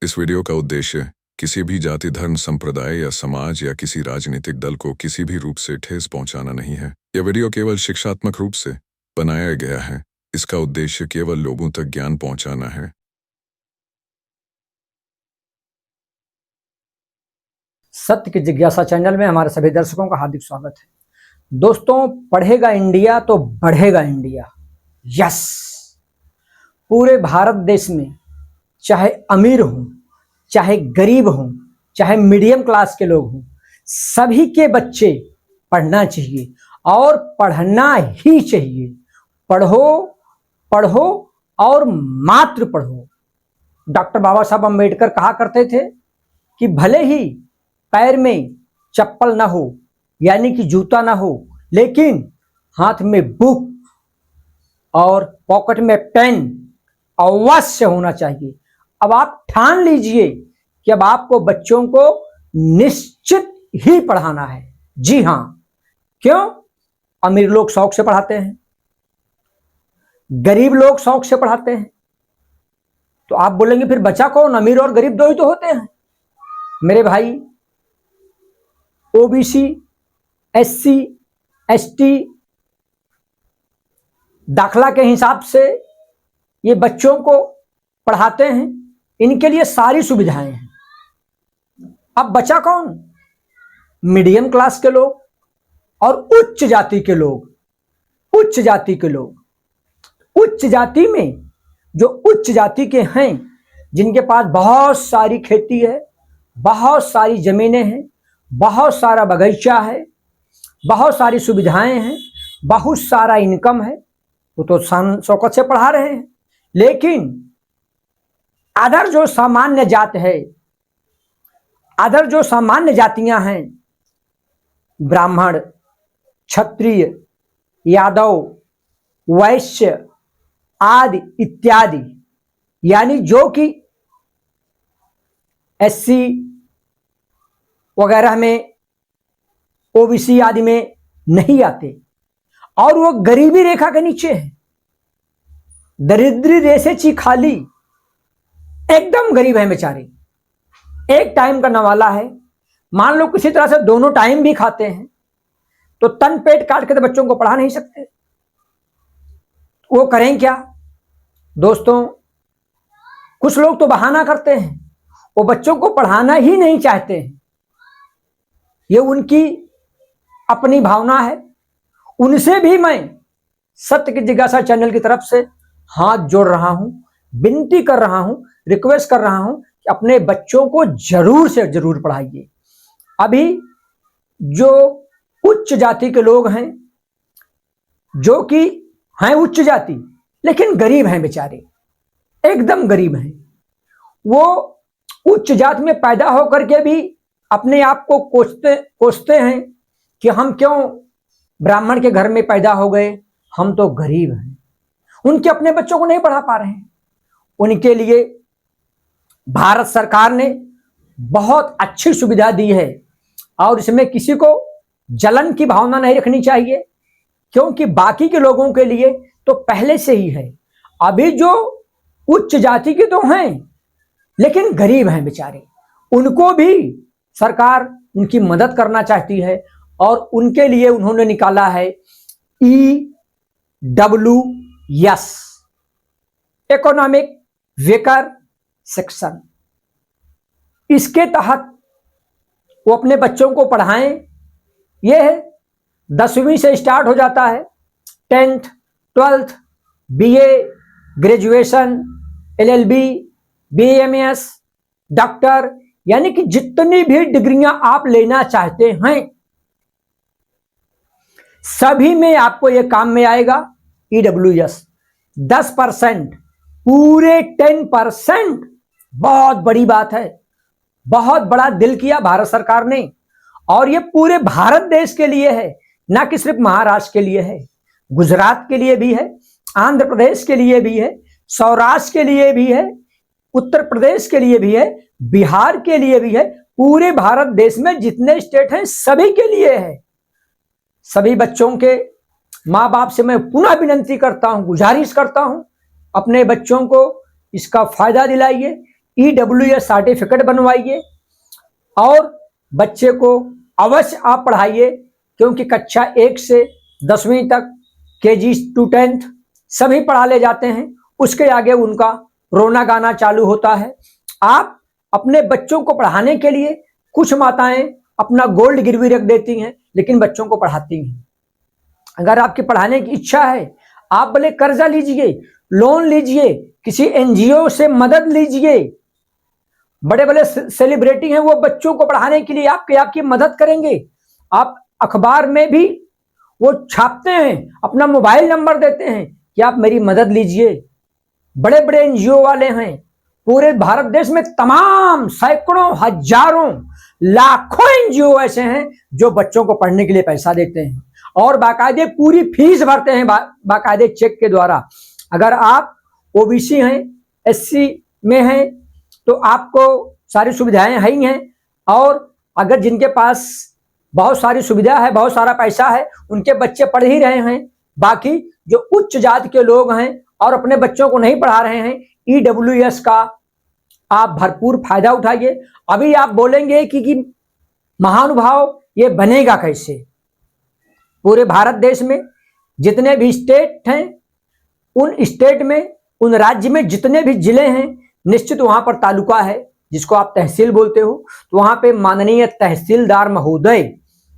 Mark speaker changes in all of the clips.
Speaker 1: इस वीडियो का उद्देश्य किसी भी जाति, धर्म, संप्रदाय या समाज या किसी राजनीतिक दल को किसी भी रूप से ठेस पहुंचाना नहीं है। यह वीडियो केवल शिक्षात्मक रूप से बनाया गया है। इसका उद्देश्य केवल लोगों तक ज्ञान पहुंचाना है।
Speaker 2: सत्य की जिज्ञासा चैनल में हमारे सभी दर्शकों का हार्दिक स्वागत है। दोस्तों, पढ़ेगा इंडिया तो बढ़ेगा इंडिया। यस, पूरे भारत देश में चाहे अमीर हों, चाहे गरीब हों, चाहे मीडियम क्लास के लोग हों, सभी के बच्चे पढ़ना चाहिए और पढ़ना ही चाहिए। पढ़ो पढ़ो और मात्र पढ़ो। डॉक्टर बाबा साहब अम्बेडकर कहा करते थे कि भले ही पैर में चप्पल ना हो, यानी कि जूता ना हो, लेकिन हाथ में बुक और पॉकेट में पेन अवश्य होना चाहिए। अब आप ठान लीजिए कि अब आपको बच्चों को निश्चित ही पढ़ाना है। जी हां, क्यों? अमीर लोग शौक से पढ़ाते हैं, गरीब लोग शौक से पढ़ाते हैं। तो आप बोलेंगे फिर बचा कौन? अमीर और गरीब दो ही तो होते हैं। मेरे भाई, ओबीसी, एससी, एसटी दाखला के हिसाब से ये बच्चों को पढ़ाते हैं। इनके लिए सारी सुविधाएं हैं। अब बचा कौन? मीडियम क्लास के लोग और उच्च जाति के लोग। उच्च जाति के लोग, उच्च जाति में जो उच्च जाति के हैं, जिनके पास बहुत सारी खेती है, बहुत सारी जमीनें हैं, बहुत सारा बगीचा है, बहुत सारी सुविधाएं हैं, बहुत सारा इनकम है, वो तो शौकत से पढ़ा रहे हैं। लेकिन अदर जो सामान्य जात है, अदर जो सामान्य जातियां हैं, ब्राह्मण, क्षत्रिय, यादव, वैश्य आदि इत्यादि, यानी जो कि एससी वगैरह में, ओबीसी आदि में नहीं आते और वो गरीबी रेखा के नीचे है, दरिद्री रेसे खाली, एकदम गरीब है बेचारे। एक टाइम का नवाला है। मान लो किसी तरह से दोनों टाइम भी खाते हैं तो तन पेट काट के तो बच्चों को पढ़ा नहीं सकते। वो करें क्या? दोस्तों, कुछ लोग तो बहाना करते हैं, वो बच्चों को पढ़ाना ही नहीं चाहते हैं। ये उनकी अपनी भावना है। उनसे भी मैं सत्य की जिज्ञासा चैनल की तरफ से हाथ जोड़ रहा हूं, विनती कर रहा हूं, रिक्वेस्ट कर रहा हूं कि अपने बच्चों को जरूर से जरूर पढ़ाइए। अभी जो उच्च जाति के लोग हैं, जो कि हैं उच्च जाति लेकिन गरीब हैं बेचारे, एकदम गरीब हैं, वो उच्च जाति में पैदा होकर के भी अपने आप को कोसते हैं कि हम क्यों ब्राह्मण के घर में पैदा हो गए, हम तो गरीब हैं। उनके अपने बच्चों को नहीं पढ़ा पा रहे हैं। उनके लिए भारत सरकार ने बहुत अच्छी सुविधा दी है और इसमें किसी को जलन की भावना नहीं रखनी चाहिए, क्योंकि बाकी के लोगों के लिए तो पहले से ही है। अभी जो उच्च जाति के तो हैं लेकिन गरीब हैं बेचारे, उनको भी सरकार उनकी मदद करना चाहती है और उनके लिए उन्होंने निकाला है EWS, इकोनॉमिक वीकर सेक्शन। इसके तहत वो अपने बच्चों को पढ़ाएं। यह 10वीं से स्टार्ट हो जाता है, 10th, 12th, BA, graduation, LLB, BAMS, doctor, यानी कि जितनी भी डिग्रियां आप लेना चाहते हैं सभी में आपको यह काम में आएगा। EWS 10%, पूरे 10%, बहुत बड़ी बात है। बहुत बड़ा दिल किया भारत सरकार ने और यह पूरे भारत देश के लिए है, ना कि सिर्फ महाराष्ट्र के लिए है, गुजरात के लिए भी है, आंध्र प्रदेश के लिए भी है, सौराष्ट्र के लिए भी है, उत्तर प्रदेश के लिए भी है, बिहार के लिए भी है। पूरे भारत देश में जितने स्टेट हैं सभी के लिए है। सभी बच्चों के माँ बाप से मैं पुनः विनती करता हूं, गुजारिश करता हूं, अपने बच्चों को इसका फायदा दिलाइए। EWS सर्टिफिकेट बनवाइए और बच्चे को अवश्य आप पढ़ाइए, क्योंकि कक्षा 1 से 10वीं तक KG to 10th सभी पढ़ा ले जाते हैं। उसके आगे उनका रोना गाना चालू होता है। आप अपने बच्चों को पढ़ाने के लिए, कुछ माताएं अपना गोल्ड गिरवी रख देती हैं लेकिन बच्चों को पढ़ाती हैं। अगर आपकी पढ़ाने की इच्छा है, आप भले कर्जा लीजिए, लोन लीजिए, किसी NGO से मदद लीजिए। बड़े बड़े सेलिब्रिटी हैं, वो बच्चों को पढ़ाने के लिए आपकी मदद करेंगे। आप अखबार में भी वो छापते हैं, अपना मोबाइल नंबर देते हैं कि आप मेरी मदद लीजिए। बड़े बड़े NGO वाले हैं, पूरे भारत देश में तमाम सैकड़ों, हजारों, लाखों NGO ऐसे हैं जो बच्चों को पढ़ने के लिए पैसा देते हैं और बाकायदे पूरी फीस भरते हैं बाकायदे चेक के द्वारा। अगर आप OBC हैं, SC में हैं, तो आपको सारी सुविधाएं है ही हैं। और अगर जिनके पास बहुत सारी सुविधा है, बहुत सारा पैसा है, उनके बच्चे पढ़ ही रहे हैं। बाकी जो उच्च जाति के लोग हैं और अपने बच्चों को नहीं पढ़ा रहे हैं, EWS का आप भरपूर फायदा उठाइए। अभी आप बोलेंगे कि महानुभाव ये बनेगा कैसे? पूरे भारत देश में जितने भी स्टेट हैं, उन स्टेट में, उन राज्य में जितने भी जिले हैं, निश्चित वहां पर तालुका है जिसको आप तहसील बोलते हो। तो वहां पे माननीय तहसीलदार महोदय,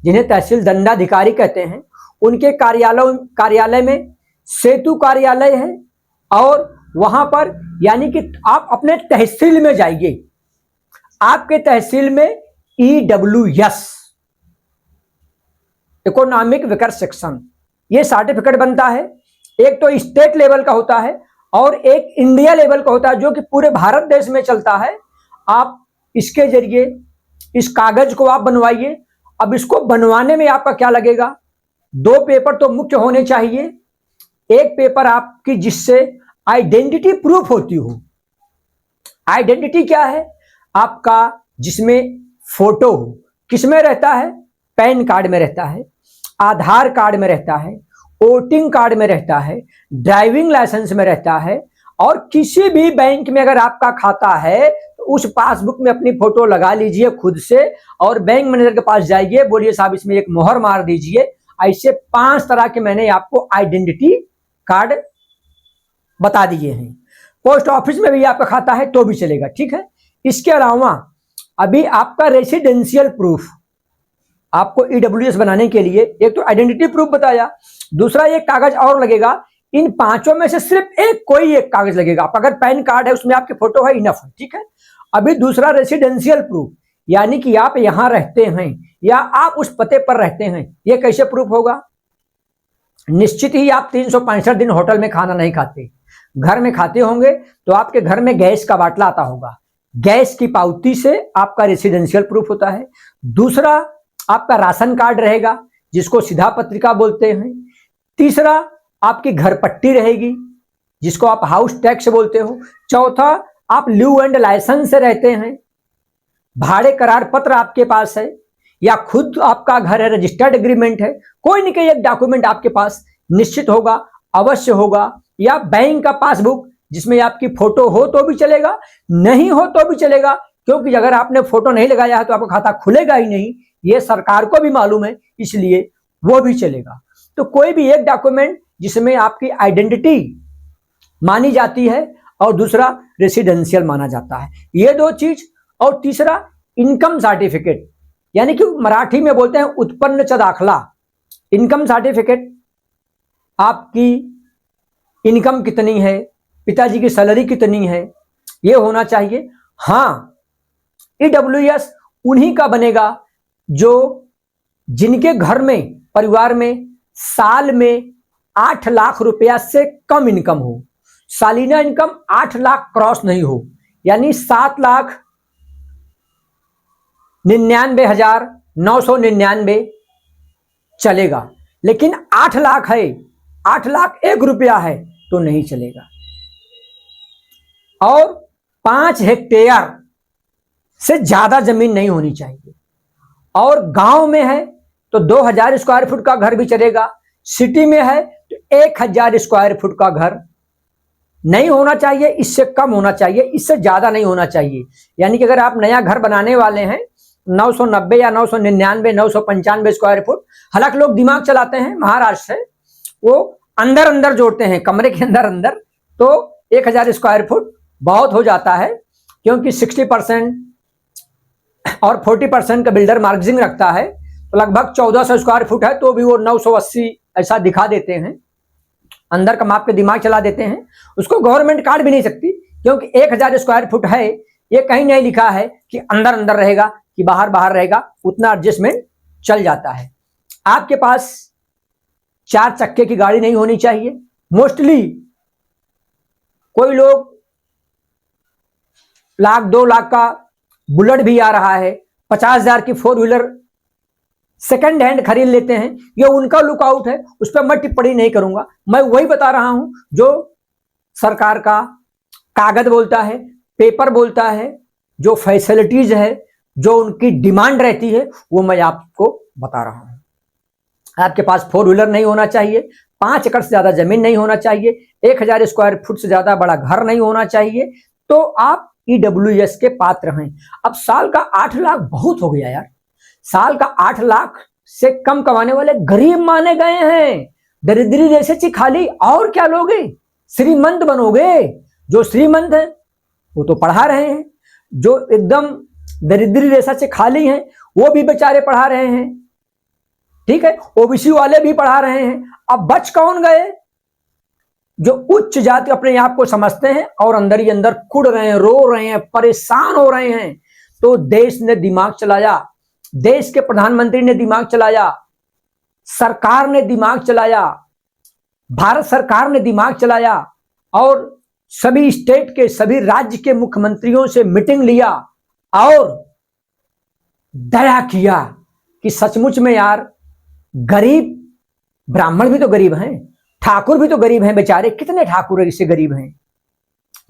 Speaker 2: जिन्हें तहसील दंडाधिकारी कहते हैं, उनके कार्यालय में सेतु कार्यालय है। और वहां पर यानी कि आप अपने तहसील में जाइए, आपके तहसील में EWS, इकोनॉमिक विकास सेक्शन, ये सर्टिफिकेट बनता है। एक तो स्टेट लेवल का होता है और एक इंडिया लेवल का होता है, जो कि पूरे भारत देश में चलता है। आप इसके जरिए इस कागज को आप बनवाइए। अब इसको बनवाने में आपका क्या लगेगा? 2 पेपर तो मुख्य होने चाहिए। एक पेपर आपकी जिससे आइडेंटिटी प्रूफ होती हो। आइडेंटिटी क्या है? आपका जिसमें फोटो हो। किसमें रहता है? पैन कार्ड में रहता है, आधार कार्ड में रहता है, वोटिंग कार्ड में रहता है, ड्राइविंग लाइसेंस में रहता है। और किसी भी बैंक में अगर आपका खाता है तो उस पासबुक में अपनी फोटो लगा लीजिए खुद से और बैंक मैनेजर के पास जाइए, बोलिए साहब इसमें एक मोहर मार दीजिए। ऐसे 5 तरह के मैंने आपको आइडेंटिटी कार्ड बता दिए हैं। पोस्ट ऑफिस में भी आपका खाता है तो भी चलेगा, ठीक है। इसके अलावा अभी आपका रेसिडेंशियल प्रूफ, आपको EWS बनाने के लिए एक तो आइडेंटिटी प्रूफ बताया, दूसरा एक कागज और लगेगा। इन 5 में से सिर्फ कोई एक कागज लगेगा। आप अगर पैन कार्ड है, उसमें आपकी फोटो है, इनफ है, ठीक है। अभी दूसरा रेसिडेंशियल प्रूफ, यानी कि आप यहां रहते हैं या आप उस पते पर रहते हैं। ये कैसे प्रूफ होगा? निश्चित ही आप 365 दिन होटल में खाना नहीं खाते, घर में खाते होंगे, तो आपके घर में गैस का बाटला आता होगा। गैस की पावती से आपका रेसिडेंशियल प्रूफ होता है। दूसरा आपका राशन कार्ड रहेगा, जिसको सीधा पत्रिका बोलते हैं। तीसरा आपकी घर पट्टी रहेगी, जिसको आप हाउस टैक्स बोलते हो। चौथा आप लीव एंड लाइसेंस से रहते हैं, भाड़े करार पत्र आपके पास है, या खुद आपका घर है, रजिस्टर्ड एग्रीमेंट है, कोई नहीं कोई एक डॉक्यूमेंट आपके पास निश्चित होगा, अवश्य होगा। या बैंक का पासबुक जिसमें आपकी फोटो हो तो भी चलेगा, नहीं हो तो भी चलेगा, क्योंकि अगर आपने फोटो नहीं लगाया है तो आपका खाता खुलेगा ही नहीं, ये सरकार को भी मालूम है, इसलिए वो भी चलेगा। तो कोई भी एक डॉक्यूमेंट जिसमें आपकी आइडेंटिटी मानी जाती है और दूसरा रेसिडेंशियल माना जाता है, ये 2 चीज। और तीसरा इनकम सर्टिफिकेट, यानी कि मराठी में बोलते हैं उत्पन्नचा दाखला। इनकम सर्टिफिकेट, आपकी इनकम कितनी है, पिताजी की सैलरी कितनी है, ये होना चाहिए। हाँ, EWS उन्हीं का बनेगा जो जिनके घर में, परिवार में साल में 8 लाख रुपया से कम इनकम हो, सालीना इनकम 8 लाख क्रॉस नहीं हो, यानी 7,99,999 चलेगा। लेकिन 8 लाख है, 8 लाख 1 रुपया है तो नहीं चलेगा। और 5 हेक्टेयर से ज्यादा जमीन नहीं होनी चाहिए। और गांव में है तो 2000 स्क्वायर फुट का घर भी चलेगा, सिटी में है तो 1000 स्क्वायर फुट का घर नहीं होना चाहिए, इससे कम होना चाहिए, इससे ज्यादा नहीं होना चाहिए। यानी कि अगर आप नया घर बनाने वाले हैं 990 या 999 995 स्क्वायर फुट, हालांकि लोग दिमाग चलाते हैं महाराष्ट्र से, वो अंदर अंदर जोड़ते हैं कमरे के अंदर अंदर, तो 1000 स्क्वायर फुट बहुत हो जाता है, क्योंकि 60% और 40% का बिल्डर मार्जिन रखता है, तो लगभग 1400 स्क्वायर फुट है तो भी वो 980 ऐसा दिखा देते हैं, अंदर का माप के दिमाग चला देते हैं। उसको गवर्नमेंट काट भी नहीं सकती, क्योंकि 1000 स्क्वायर फुट है, ये कहीं नहीं लिखा है कि अंदर अंदर रहेगा कि बाहर बाहर रहेगा, उतना एडजस्टमेंट चल जाता है। आपके पास 4 चक्के की गाड़ी नहीं होनी चाहिए। मोस्टली कोई लोग 1 लाख 2 लाख का बुलेट भी आ रहा है, 50,000 की 4 व्हीलर सेकंड हैंड खरीद लेते हैं, ये उनका लुकआउट है, उस पर मैं टिप्पणी नहीं करूंगा। मैं वही बता रहा हूं जो सरकार का कागज बोलता है, पेपर बोलता है, जो फैसिलिटीज है, जो उनकी डिमांड रहती है, वो मैं आपको बता रहा हूं। आपके पास 4 व्हीलर नहीं होना चाहिए, 5 एकड़ से ज्यादा जमीन नहीं होना चाहिए, 1000 स्क्वायर फुट से ज्यादा बड़ा घर नहीं होना चाहिए, तो आप ईडब्ल्यूएस के पात्र हैं। अब साल का 8 लाख बहुत हो गया यार, साल का 8 लाख से कम कमाने वाले गरीब माने गए हैं। दरिद्री रेशे खाली, और क्या लोगे, श्रीमंत बनोगे। जो श्रीमंत है वो तो पढ़ा रहे हैं, जो एकदम दरिद्री रेशा से खाली हैं वो भी बेचारे पढ़ा रहे हैं, ठीक है, ओबीसी वाले भी पढ़ा रहे हैं। अब बच कौन गए? जो उच्च जाति अपने आप को समझते हैं और अंदर ही अंदर कुड़ रहे हैं, रो रहे हैं, परेशान हो रहे हैं। तो देश ने दिमाग चलाया, देश के प्रधानमंत्री ने दिमाग चलाया, सरकार ने दिमाग चलाया, भारत सरकार ने दिमाग चलाया, और सभी स्टेट के, सभी राज्य के मुख्यमंत्रियों से मीटिंग लिया और दया किया कि सचमुच में यार, गरीब ब्राह्मण भी तो गरीब हैं, ठाकुर भी तो गरीब हैं बेचारे, कितने ठाकुर इससे गरीब हैं,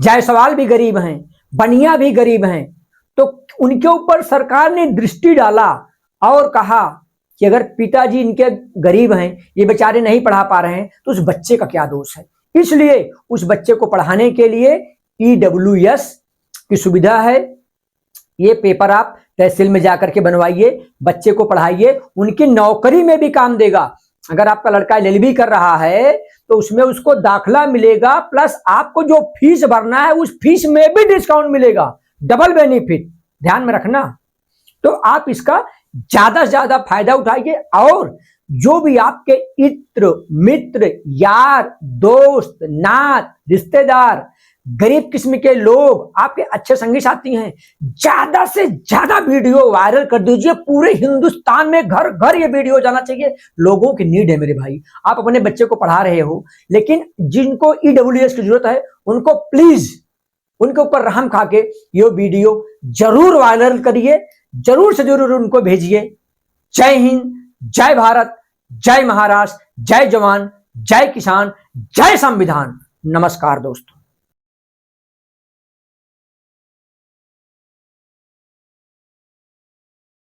Speaker 2: जायसवाल भी गरीब हैं, बनिया भी गरीब हैं। तो उनके ऊपर सरकार ने दृष्टि डाला और कहा कि अगर पिताजी इनके गरीब हैं, ये बेचारे नहीं पढ़ा पा रहे हैं, तो उस बच्चे का क्या दोष है। इसलिए उस बच्चे को पढ़ाने के लिए ईडब्ल्यूएस की सुविधा है। ये पेपर आप तहसील में जाकर के बनवाइए, बच्चे को पढ़ाइए, उनकी नौकरी में भी काम देगा। अगर आपका लड़का एलएलबी कर रहा है तो उसमें उसको दाखला मिलेगा, प्लस आपको जो फीस भरना है उस फीस में भी डिस्काउंट मिलेगा, डबल बेनिफिट, ध्यान में रखना। तो आप इसका ज्यादा से ज्यादा फायदा उठाइए, और जो भी आपके इत्र मित्र यार दोस्त नात रिश्तेदार गरीब किस्म के लोग आपके अच्छे संगी साथी हैं, ज्यादा से ज्यादा वीडियो वायरल कर दीजिए। पूरे हिंदुस्तान में घर घर ये वीडियो जाना चाहिए। लोगों की नीड है मेरे भाई। आप अपने बच्चे को पढ़ा रहे हो, लेकिन जिनको ईडब्ल्यूएस की जरूरत है उनको प्लीज उनके ऊपर रहम खा के ये वीडियो जरूर वायरल करिए, जरूर से जरूर उनको भेजिए। जय हिंद, जय भारत, जय महाराष्ट्र, जय जवान, जय किसान, जय संविधान। नमस्कार दोस्तों।